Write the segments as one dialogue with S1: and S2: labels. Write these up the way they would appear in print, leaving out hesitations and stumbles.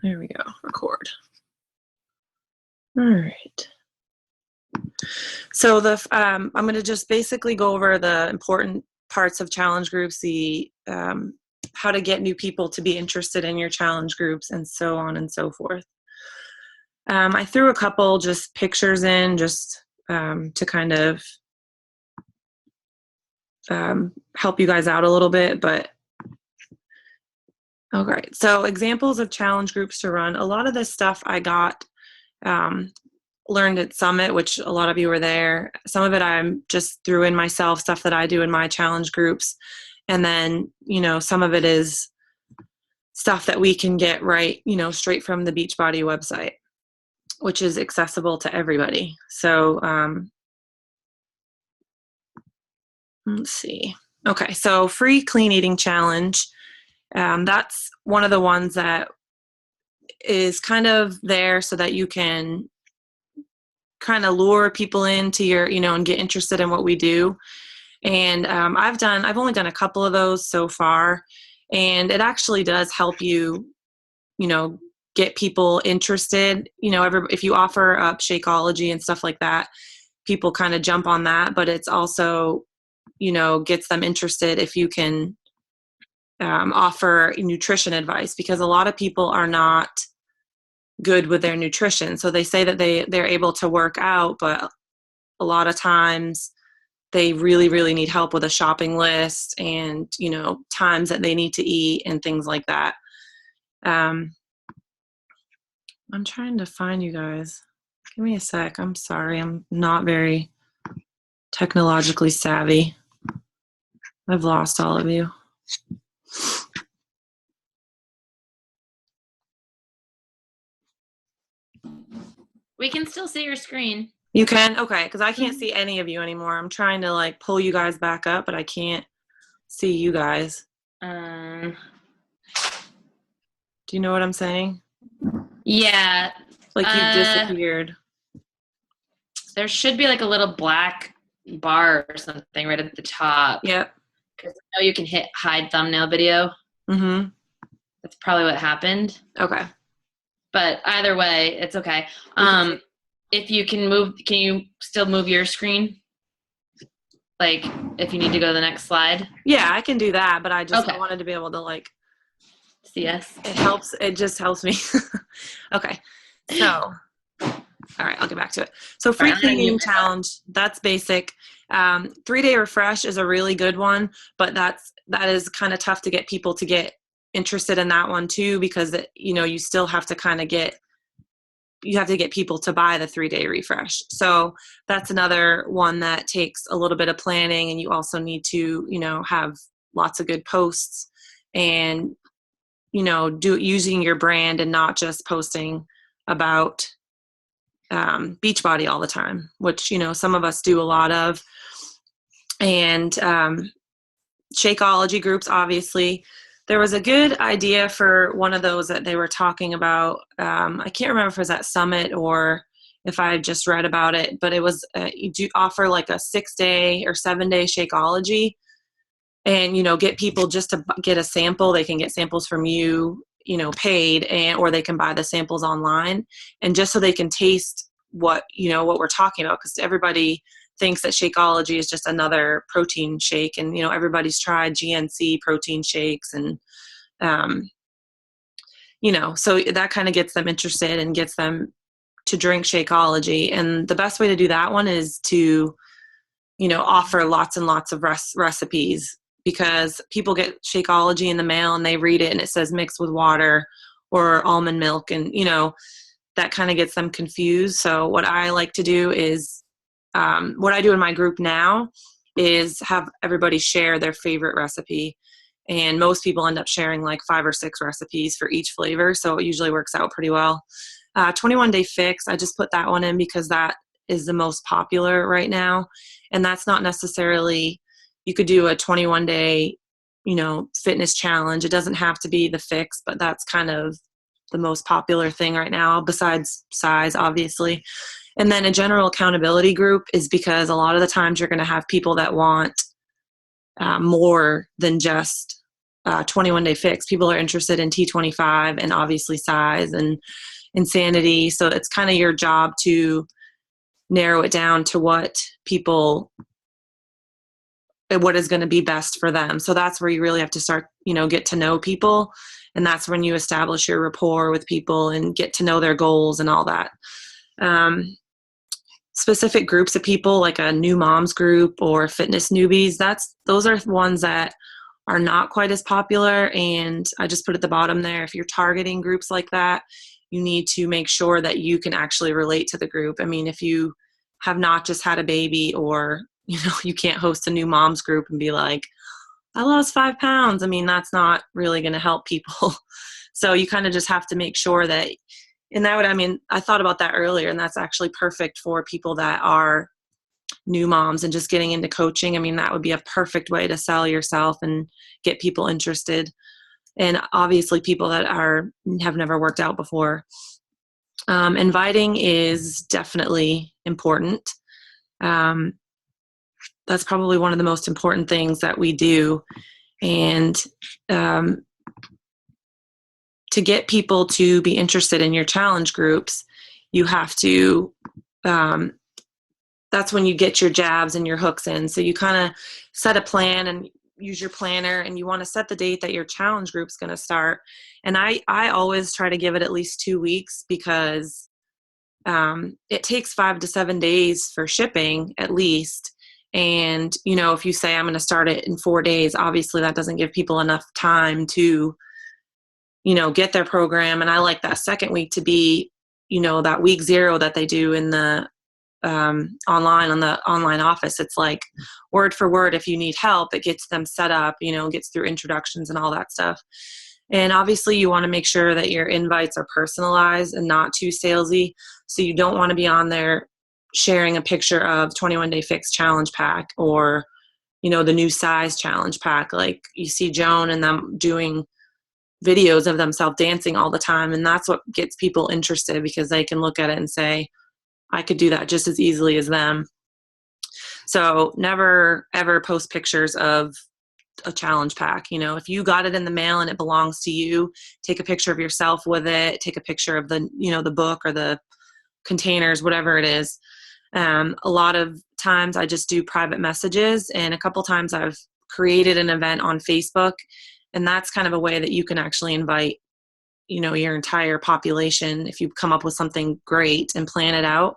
S1: There we go. Record. All right. So I'm going to just basically go over the important parts of challenge groups, the how to get new people to be interested in your challenge groups, and so on and so forth. I threw a couple just pictures in just to kind of help you guys out a little bit, but all right. So examples of challenge groups to run. A lot of this stuff I got learned at Summit, which a lot of you were there. Some of it I'm just threw in myself, stuff that I do in my challenge groups. And then, some of it is stuff that we can get right, straight from the Beachbody website, which is accessible to everybody. So let's see. Okay, so free clean eating challenge. That's one of the ones that is kind of there so that you can kind of lure people into your, and get interested in what we do. And I've only done a couple of those so far, and it actually does help you, get people interested. If you offer up Shakeology and stuff like that, people kind of jump on that, but it's also, gets them interested if you can offer nutrition advice, because a lot of people are not good with their nutrition. So they say that they're able to work out, but a lot of times they really, really need help with a shopping list and, times that they need to eat and things like that. I'm trying to find you guys. Give me a sec. I'm sorry. I'm not very technologically savvy. I've lost all of you.
S2: We can still see your screen.
S1: You can? Okay, because I can't see any of you anymore. I'm trying to pull you guys back up, but I can't see you guys. Do you know what I'm saying?
S2: Yeah.
S1: You disappeared.
S2: There should be a little black bar or something right at the top.
S1: Yep.
S2: Because I know you can hit hide thumbnail video.
S1: Mm-hmm.
S2: That's probably what happened.
S1: Okay.
S2: But either way, it's okay. If you can you still move your screen? If you need to go to the next slide?
S1: Yeah, I can do that, but I wanted to be able to
S2: see us.
S1: It just helps me. Okay. So, all right, I'll get back to it. So free cleaning challenge, that's basic. 3-day refresh is a really good one, but that is kind of tough to get people to get interested in that one too, because you still have to kind of get people to buy the 3-day refresh. So that's another one that takes a little bit of planning, and you also need to, have lots of good posts and, using your brand and not just posting about Beachbody all the time, which, some of us do a lot of. And Shakeology groups, obviously. There was a good idea for one of those that they were talking about. I can't remember if it was at Summit or if I just read about it, but it was you do offer a 6-day or 7-day Shakeology, and get people just to get a sample. They can get samples from you, paid, or they can buy the samples online, and just so they can taste what we're talking about, because everybody thinks that Shakeology is just another protein shake, and everybody's tried GNC protein shakes, and so that kind of gets them interested and gets them to drink Shakeology. And the best way to do that one is to offer lots and lots of recipes, because people get Shakeology in the mail and they read it and it says mixed with water or almond milk, and that kind of gets them confused. So what I like to do is what I do in my group now is have everybody share their favorite recipe, and most people end up sharing 5 or 6 recipes for each flavor, so it usually works out pretty well. 21-day fix, I just put that one in because that is the most popular right now, and that's not necessarily, you could do a 21-day fitness challenge. It doesn't have to be the fix, but that's kind of the most popular thing right now, besides size, obviously. And then a general accountability group is because a lot of the times you're going to have people that want more than just 21 Day Fix. People are interested in T25 and obviously size and insanity. So it's kind of your job to narrow it down to what is going to be best for them. So that's where you really have to start, get to know people. And that's when you establish your rapport with people and get to know their goals and all that. Specific groups of people, like a new moms group or fitness newbies, those are ones that are not quite as popular. And I just put at the bottom there, if you're targeting groups like that, you need to make sure that you can actually relate to the group. I mean, if you have not just had a baby, or you can't host a new moms group and be like, I lost 5 pounds. I mean, that's not really going to help people. So you kind of just have to make sure that, and I thought about that earlier, and that's actually perfect for people that are new moms and just getting into coaching. I mean, that would be a perfect way to sell yourself and get people interested. And obviously people that have never worked out before. Inviting is definitely important. That's probably one of the most important things that we do. And to get people to be interested in your challenge groups, you have to, that's when you get your jabs and your hooks in. So you kind of set a plan and use your planner, and you want to set the date that your challenge group's going to start. And I always try to give it at least 2 weeks, because it takes 5 to 7 days for shipping at least. And, if you say I'm going to start it in 4 days, obviously that doesn't give people enough time to, get their program. And I like that second week to be, that week 0 that they do in the online, on the online office. It's like word for word. If you need help, it gets them set up, gets through introductions and all that stuff. And obviously you want to make sure that your invites are personalized and not too salesy. So you don't want to be on there sharing a picture of 21 Day Fix challenge pack, or, the new size challenge pack. Like you see Joan and them doing videos of themselves dancing all the time. And that's what gets people interested, because they can look at it and say, I could do that just as easily as them. So never, ever post pictures of a challenge pack. If you got it in the mail and it belongs to you, take a picture of yourself with it, take a picture of the, the book or the containers, whatever it is. A lot of times I just do private messages, and a couple times I've created an event on Facebook, and that's kind of a way that you can actually invite, your entire population if you come up with something great and plan it out.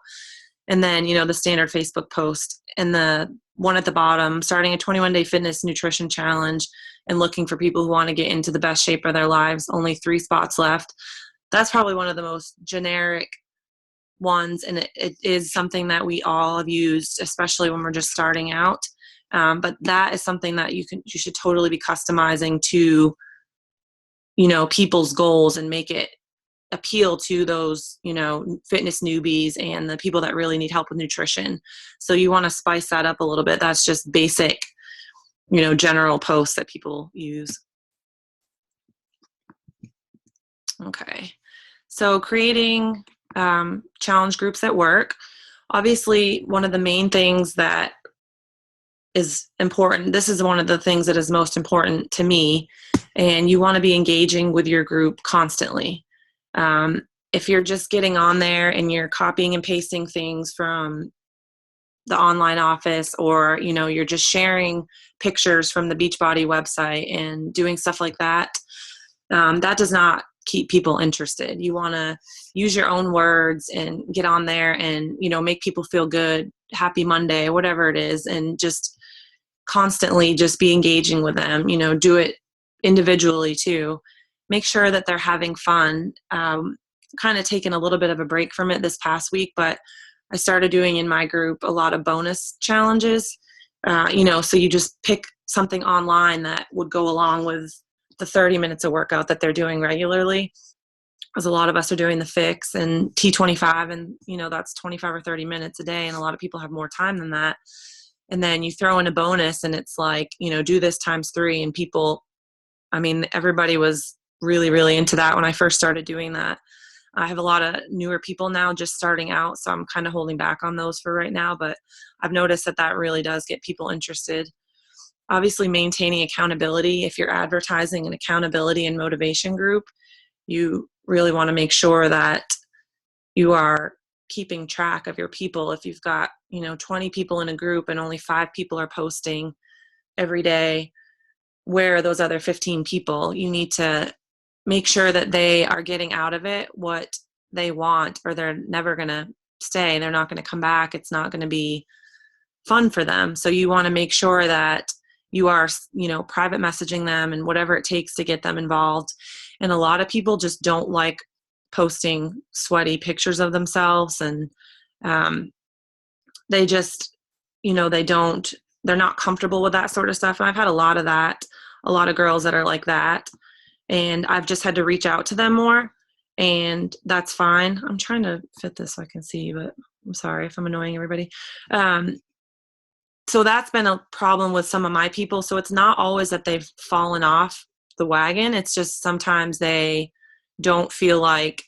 S1: And then, the standard Facebook post, and the one at the bottom, starting a 21 Day Fitness Nutrition Challenge and looking for people who want to get into the best shape of their lives. Only 3 spots left. That's probably one of the most generic ones, and it is something that we all have used, especially when we're just starting out. But that is something that you should totally be customizing to, people's goals, and make it appeal to those, fitness newbies and the people that really need help with nutrition. So you want to spice that up a little bit. That's just basic, general posts that people use. Okay. So creating challenge groups at work. Obviously, one of the main things that is important, this is one of the things that is most important to me, and you want to be engaging with your group constantly. If you're just getting on there and you're copying and pasting things from the online office, or, you're just sharing pictures from the Beachbody website and doing stuff like that, that does not keep people interested. You want to use your own words and get on there and, make people feel good, happy Monday, whatever it is, and just constantly just be engaging with them, do it individually too. Make sure that they're having fun. Kind of taken a little bit of a break from it this past week, but I started doing in my group a lot of bonus challenges. So you just pick something online that would go along with the 30 minutes of workout that they're doing regularly. As a lot of us are doing the fix and T25, and that's 25 or 30 minutes a day, and a lot of people have more time than that. And then you throw in a bonus, and it's like, do this times 3, and people, everybody was really, really into that when I first started doing that. I have a lot of newer people now just starting out, so I'm kind of holding back on those for right now, but I've noticed that really does get people interested. obviously maintaining accountability. If you're advertising an accountability and motivation group, you really want to make sure that you are keeping track of your people. If you've got, 20 people in a group and only 5 people are posting every day, where are those other 15 people? You need to make sure that they are getting out of it what they want, or they're never going to stay. They're not going to come back. It's not going to be fun for them. So you want to make sure that you are, private messaging them and whatever it takes to get them involved. And a lot of people just don't like posting sweaty pictures of themselves, and they just, they're not comfortable with that sort of stuff. And I've had a lot of that, a lot of girls that are like that. And I've just had to reach out to them more, and that's fine. I'm trying to fit this so I can see, but I'm sorry if I'm annoying everybody. So that's been a problem with some of my people. So it's not always that they've fallen off the wagon. It's just sometimes they don't feel like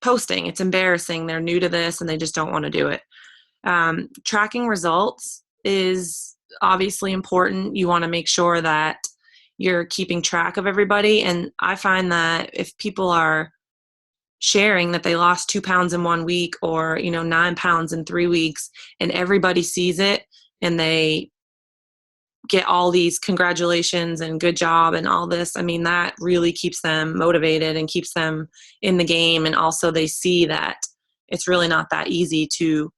S1: posting. It's embarrassing. They're new to this and they just don't want to do it. Tracking results is obviously important. You want to make sure that you're keeping track of everybody. And I find that if people are sharing that they lost 2 pounds in 1 week, or 9 pounds in 3 weeks, and everybody sees it and they get all these congratulations and good job and all this, I mean, that really keeps them motivated and keeps them in the game. And also they see that it's really not that easy to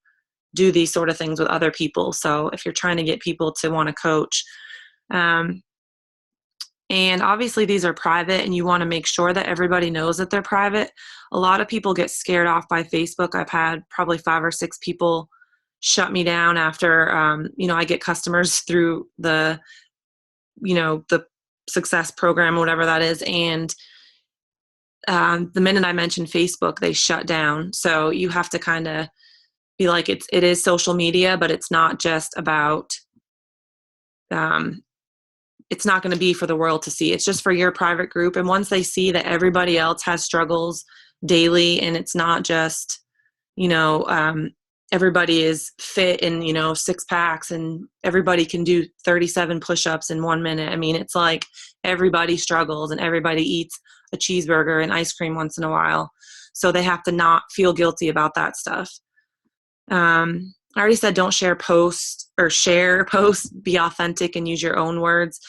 S1: do these sort of things with other people. So if you're trying to get people to want to coach, and obviously these are private, and you want to make sure that everybody knows that they're private. A lot of people get scared off by Facebook. I've had probably 5 or 6 people shut me down after, I get customers through the success program, whatever that is. And the minute I mention Facebook, they shut down. So you have to kind of be like, it is social media, but it's not just about, it's not going to be for the world to see. It's just for your private group. And once they see that everybody else has struggles daily, and it's not just, everybody is fit and, 6 packs, and everybody can do 37 push-ups in 1 minute. I mean, it's like everybody struggles and everybody eats a cheeseburger and ice cream once in a while. So they have to not feel guilty about that stuff. I already said don't share posts, be authentic and use your own words.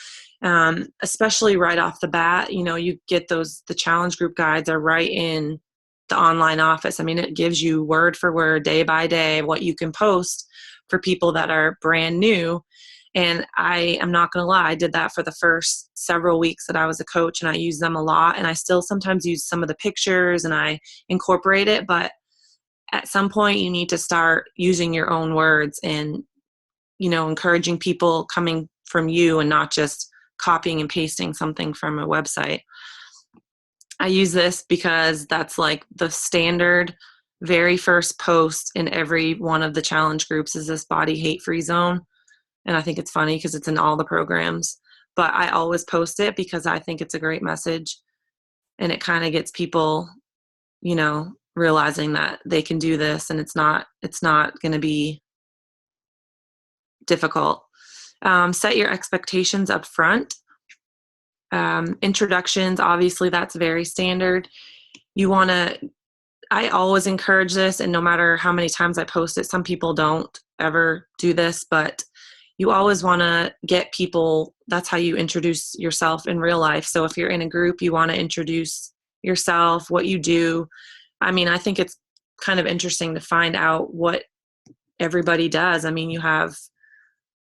S1: Especially right off the bat, you get the challenge group guides are right in the online office. I mean, it gives you word for word, day by day, what you can post for people that are brand new. And I am not going to lie, I did that for the first several weeks that I was a coach, and I used them a lot. And I still sometimes use some of the pictures and I incorporate it, but at some point you need to start using your own words and, encouraging people coming from you and not just copying and pasting something from a website. I use this because that's like the standard very first post in every one of the challenge groups is this body hate free zone. And I think it's funny because it's in all the programs, but I always post it because I think it's a great message, and it kind of gets people, realizing that they can do this, and it's not going to be difficult. Set your expectations up front. Introductions, obviously that's very standard. I always encourage this, and no matter how many times I post it, some people don't ever do this, but you always want to get people, that's how you introduce yourself in real life. So if you're in a group, you want to introduce yourself, what you do. I mean, I think it's kind of interesting to find out what everybody does. I mean, you have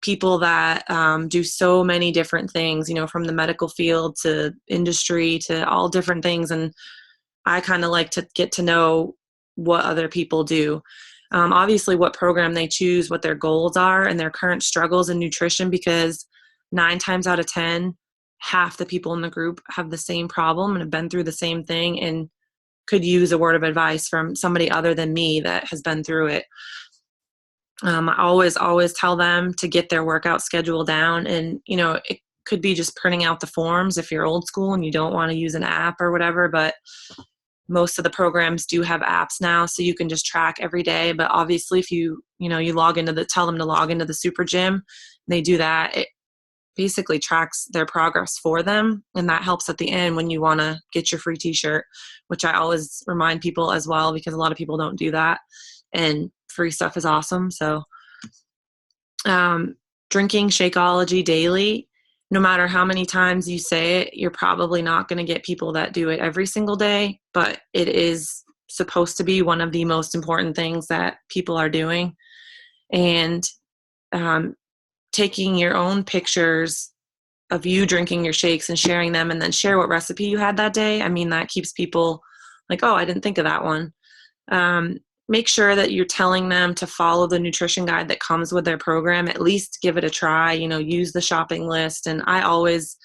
S1: people that do so many different things, from the medical field to industry to all different things. And I kind of like to get to know what other people do. Obviously, what program they choose, what their goals are, and their current struggles in nutrition, because 9 times out of 10, half the people in the group have the same problem and have been through the same thing and could use a word of advice from somebody other than me that has been through it. I always tell them to get their workout schedule down, and it could be just printing out the forms if you're old school and you don't want to use an app or whatever, but most of the programs do have apps now, so you can just track every day. But obviously if you log into tell them to log into the super gym, they do that. basically tracks their progress for them. And that helps at the end when you want to get your free t-shirt, which I always remind people as well, because a lot of people don't do that, and free stuff is awesome. So drinking Shakeology daily, no matter how many times you say it, you're probably not going to get people that do it every single day, but it is supposed to be one of the most important things that people are doing. And taking your own pictures of you drinking your shakes and sharing them, and then share what recipe you had that day. I mean, that keeps people like, oh, I didn't think of that one. Make sure that you're telling them to follow the nutrition guide that comes with their program. At least give it a try, use the shopping list. And I always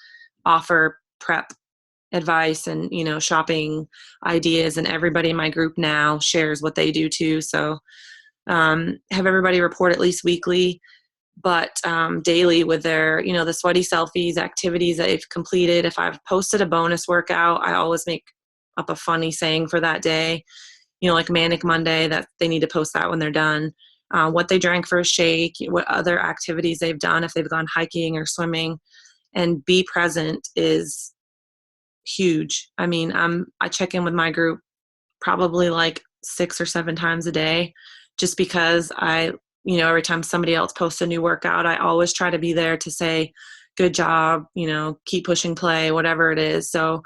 S1: offer prep advice and, shopping ideas, and everybody in my group now shares what they do too. So have everybody report at least weekly, but daily with their, the sweaty selfies, activities that they've completed. If I've posted a bonus workout, I always make up a funny saying for that day, like Manic Monday, that they need to post that when they're done. What they drank for a shake, what other activities they've done, if they've gone hiking or swimming. And be present is huge. I mean, I check in with my group probably like 6 or 7 times a day, just because every time somebody else posts a new workout, I always try to be there to say, good job, keep pushing play, whatever it is. So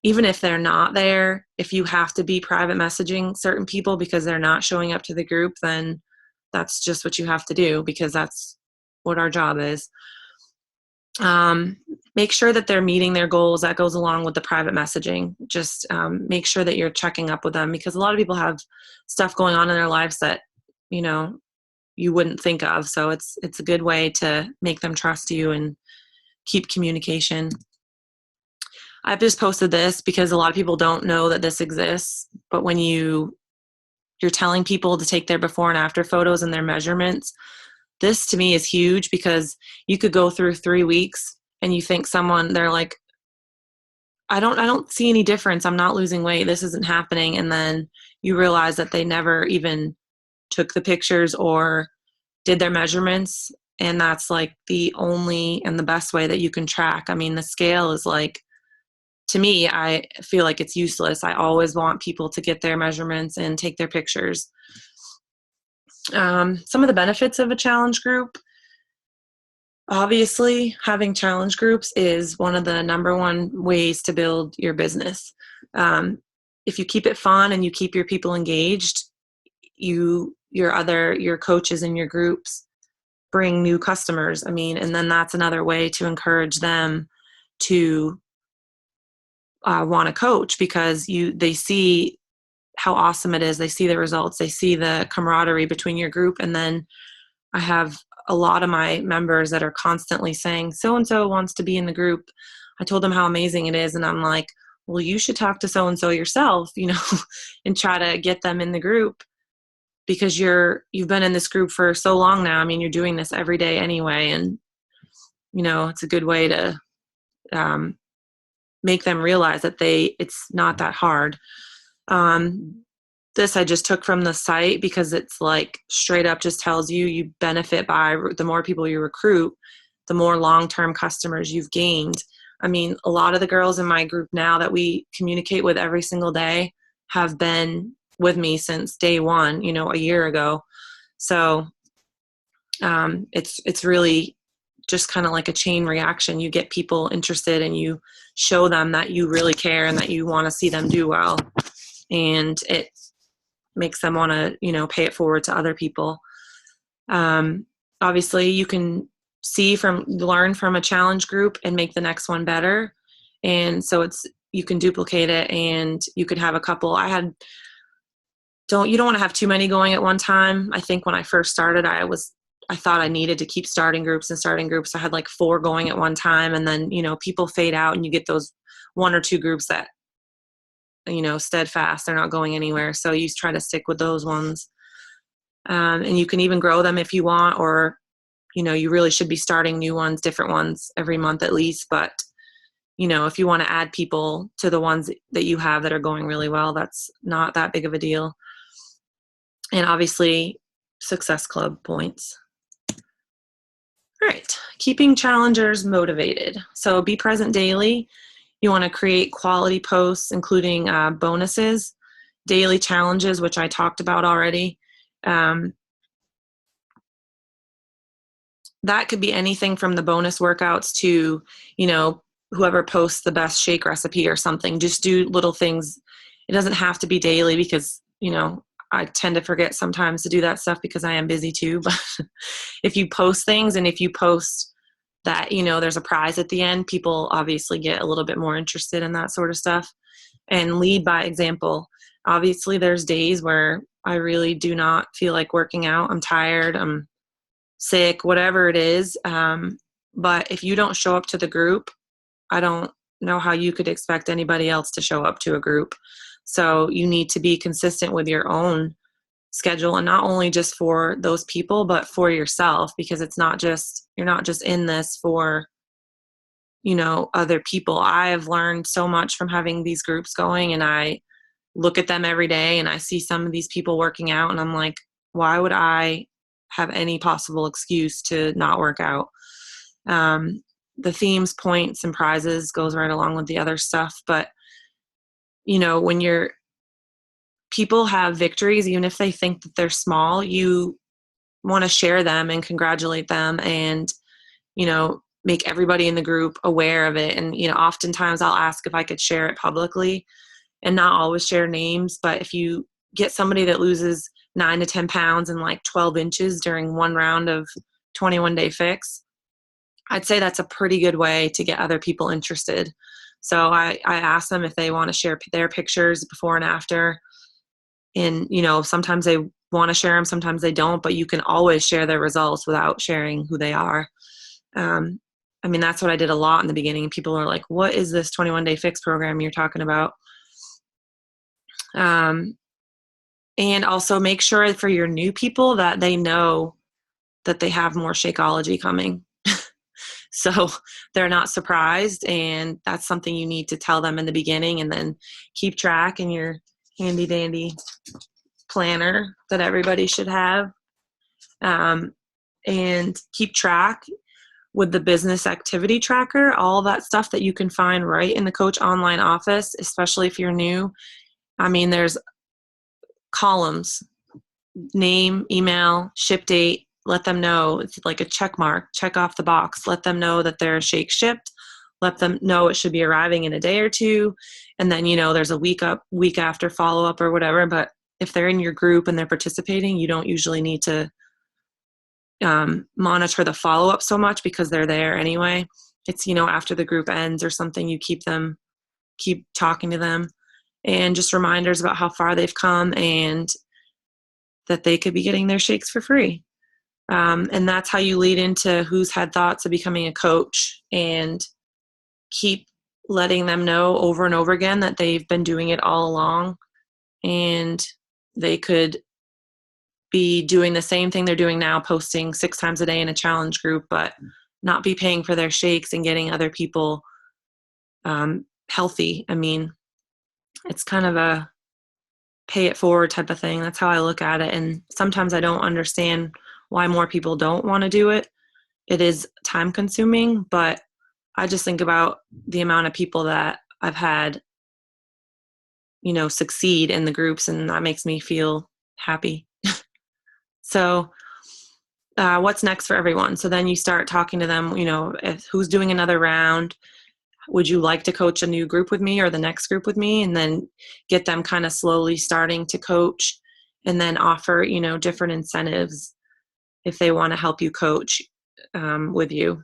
S1: even if they're not there, if you have to be private messaging certain people because they're not showing up to the group, then that's just what you have to do, because that's what our job is. Make sure that they're meeting their goals. That goes along with the private messaging. Just make sure that you're checking up with them, because a lot of people have stuff going on in their lives that, you wouldn't think of. So it's a good way to make them trust you and keep communication. I've just posted this because a lot of people don't know that this exists, but when you're telling people to take their before and after photos and their measurements, this to me is huge, because you could go through 3 weeks and you think they're like, I don't see any difference. I'm not losing weight. This isn't happening. And then you realize that they never even took the pictures or did their measurements. And that's like the only and the best way that you can track. I mean, the scale is like, to me, I feel like it's useless. I always want people to get their measurements and take their pictures. Some of the benefits of a challenge group. Obviously, having challenge groups is one of the number one ways to build your business. If you keep it fun and you keep your people engaged, your coaches in your groups bring new customers. I mean, and then that's another way to encourage them to want to coach, because they see how awesome it is. They see the results. They see the camaraderie between your group. And then I have a lot of my members that are constantly saying, so-and-so wants to be in the group. I told them how amazing it is. And I'm like, well, you should talk to so-and-so yourself, and try to get them in the group, because you've been in this group for so long now. I mean, you're doing this every day anyway. And, it's a good way to make them realize that it's not that hard. This I just took from the site, because it's like straight up just tells you benefit by the more people you recruit, the more long-term customers you've gained. I mean, a lot of the girls in my group now that we communicate with every single day have been with me since day one, a year ago. So it's really just kind of like a chain reaction. You get people interested and you show them that you really care and that you want to see them do well. And it makes them want to, pay it forward to other people. Obviously, you can learn from a challenge group and make the next one better. And so you can duplicate it, and you could have a couple. You don't want to have too many going at one time. I think when I first started, I thought I needed to keep starting groups. I had like 4 going at one time, and then, people fade out and you get those 1 or 2 groups that, steadfast, they're not going anywhere. So you try to stick with those ones. And you can even grow them if you want, or, you really should be starting new ones, different ones every month at least. But, if you want to add people to the ones that you have that are going really well, that's not that big of a deal. And obviously, Success Club points. All right, keeping challengers motivated. So be present daily. You want to create quality posts, including bonuses, daily challenges, which I talked about already. That could be anything from the bonus workouts to, whoever posts the best shake recipe or something. Just do little things. It doesn't have to be daily because, I tend to forget sometimes to do that stuff because I am busy too. But if you post things and if you post that, there's a prize at the end, people obviously get a little bit more interested in that sort of stuff. And lead by example. Obviously, there's days where I really do not feel like working out. I'm tired. I'm sick, whatever it is. But if you don't show up to the group, I don't know how you could expect anybody else to show up to a group. So you need to be consistent with your own schedule, and not only just for those people, but for yourself, because you're not just in this for, other people. I have learned so much from having these groups going, and I look at them every day and I see some of these people working out and I'm like, why would I have any possible excuse to not work out? The themes, points, and prizes goes right along with the other stuff. But, when people have victories, even if they think that they're small, you want to share them and congratulate them and, make everybody in the group aware of it. And, oftentimes I'll ask if I could share it publicly and not always share names. But if you get somebody that loses 9 to 10 pounds in like 12 inches during one round of 21 Day Fix, I'd say that's a pretty good way to get other people interested. So I ask them if they want to share their pictures before and after. And, sometimes they want to share them, sometimes they don't, but you can always share their results without sharing who they are. That's what I did a lot in the beginning. People are like, what is this 21 Day Fix program you're talking about? And also make sure for your new people that they know that they have more Shakeology coming. So they're not surprised, and that's something you need to tell them in the beginning, and then keep track in your handy dandy planner that everybody should have. And keep track with the business activity tracker, all that stuff that you can find right in the Coach Online office, especially if you're new. There's columns, name, email, ship date. Let them know. It's like a check mark, check off the box. Let them know that their shake shipped. Let them know it should be arriving in a day or two. And then, there's a week after follow-up or whatever. But if they're in your group and they're participating, you don't usually need to monitor the follow-up so much because they're there anyway. It's, after the group ends or something, you keep talking to them, and just reminders about how far they've come and that they could be getting their shakes for free. And that's how you lead into who's had thoughts of becoming a coach, and keep letting them know over and over again that they've been doing it all along, and they could be doing the same thing they're doing now, posting 6 times a day in a challenge group, but not be paying for their shakes and getting other people healthy. It's kind of a pay it forward type of thing. That's how I look at it. And sometimes I don't understand why more people don't want to do it. It is time consuming, but I just think about the amount of people that I've had, succeed in the groups, and that makes me feel happy. So what's next for everyone? So then you start talking to them, who's doing another round. Would you like to coach a new group with me or the next group with me? And then get them kind of slowly starting to coach, and then offer, different incentives if they want to help you coach with you.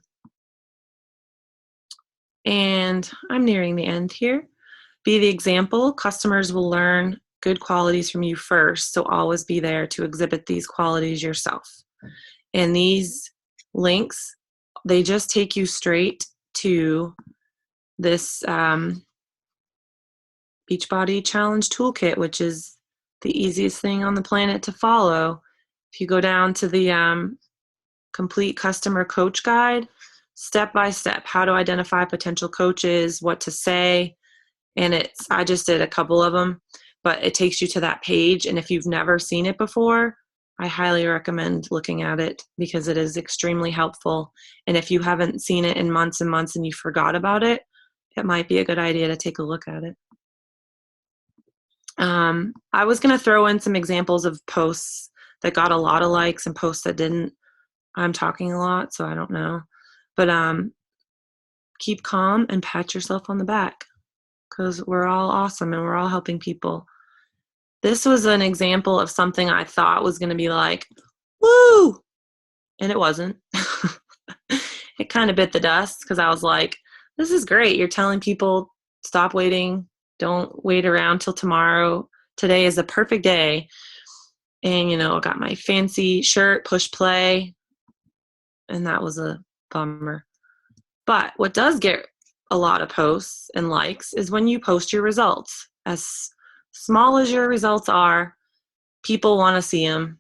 S1: And I'm nearing the end here. Be the example. Customers will learn good qualities from you first, so always be there to exhibit these qualities yourself. And these links, they just take you straight to this Beachbody Challenge Toolkit, which is the easiest thing on the planet to follow. If you go down to the Complete Customer Coach Guide, step by step, how to identify potential coaches, what to say. And I just did a couple of them, but it takes you to that page. And if you've never seen it before, I highly recommend looking at it because it is extremely helpful. And if you haven't seen it in months and months and you forgot about it, it might be a good idea to take a look at it. I was going to throw in some examples of posts that got a lot of likes and posts that didn't. I'm talking a lot, so I don't know. But keep calm and pat yourself on the back because we're all awesome and we're all helping people. This was an example of something I thought was going to be like, woo! And it wasn't. It kind of bit the dust because I was like, this is great. You're telling people, stop waiting. Don't wait around till tomorrow. Today is a perfect day. And, I got my fancy shirt, push play. And that was a bummer. But what does get a lot of posts and likes is when you post your results. As small as your results are, people want to see them.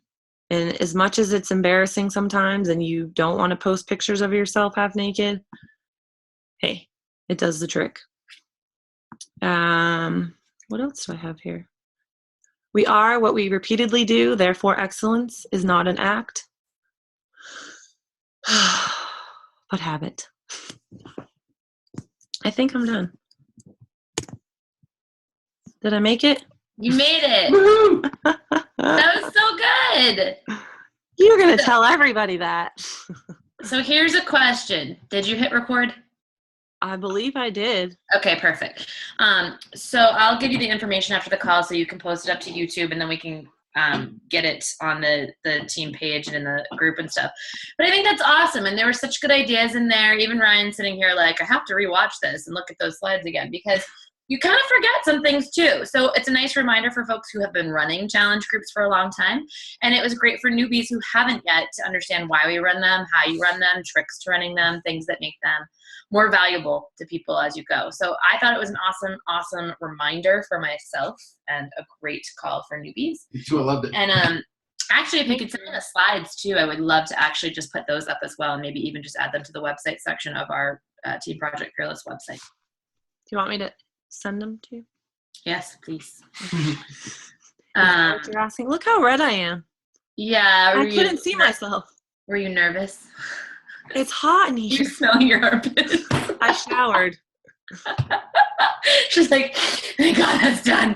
S1: And as much as it's embarrassing sometimes and you don't want to post pictures of yourself half naked, hey, it does the trick. What else do I have here? We are what we repeatedly do, therefore excellence is not an act, but habit. I think I'm done. Did I make it?
S2: You made it. That was so good.
S1: You're going to tell everybody that.
S2: So here's a question. Did you hit record?
S1: I believe I did.
S2: Okay, perfect. So I'll give you the information after the call so you can post it up to YouTube and then we can get it on the team page and in the group and stuff. But I think that's awesome. And there were such good ideas in there. Even Ryan sitting here like, I have to rewatch this and look at those slides again because you kind of forget some things too. So it's a nice reminder for folks who have been running challenge groups for a long time. And it was great for newbies who haven't yet to understand why we run them, how you run them, tricks to running them, things that make them more valuable to people as you go. So I thought it was an awesome reminder for myself and a great call for newbies.
S3: Me too, I loved it.
S2: And actually, if you could send me the slides too, I would love to actually just put those up as well and maybe even just add them to the website section of our Team Project Fearless website.
S1: Do you want me to send them to you?
S2: Yes, please.
S1: You're asking. Look how red I am.
S2: Yeah.
S1: I couldn't see myself.
S2: Were you nervous?
S1: It's hot in here.
S2: You smell your armpits.
S1: I showered.
S2: She's like, thank God that's done.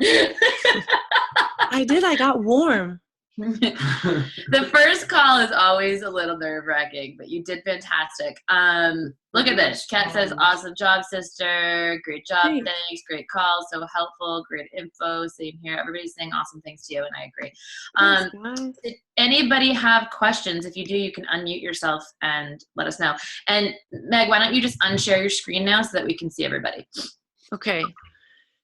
S1: I did. I got warm.
S2: The first call is always a little nerve-wracking, but you did fantastic. Look at this. Kat says, awesome job, sister. Great job. Thanks. Great call. So helpful. Great info. Same here. Everybody's saying awesome things to you, and I agree. Did anybody have questions? If you do, you can unmute yourself and let us know. And Meg, why don't you just unshare your screen now so that we can see everybody?
S1: Okay.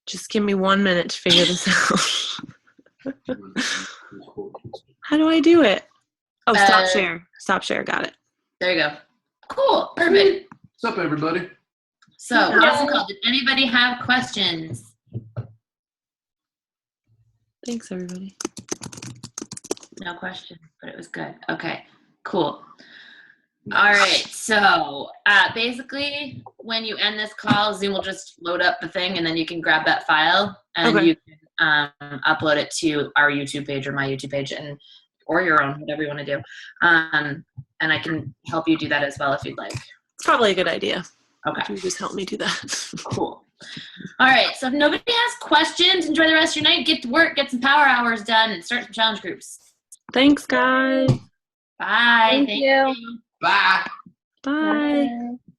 S1: Just give me 1 minute to figure this out. How do I do it? Oh, stop share. Stop share. Got it.
S2: There you go. Cool. Perfect.
S3: What's up, everybody?
S2: So, awesome call. Did anybody have questions?
S1: Thanks, everybody.
S2: No question, but it was good. Okay, cool. All right, so basically when you end this call, Zoom will just load up the thing and then you can grab that file and you can upload it to our YouTube page or my YouTube page or your own, whatever you want to do. And I can help you do that as well if you'd like.
S1: It's probably a good idea.
S2: Okay.
S1: You just help me do that.
S2: Cool. All right, so if nobody has questions, enjoy the rest of your night, get to work, get some power hours done, and start some challenge groups.
S1: Thanks, guys.
S2: Bye.
S4: Thank you.
S3: Bye.
S1: Bye.
S4: Bye.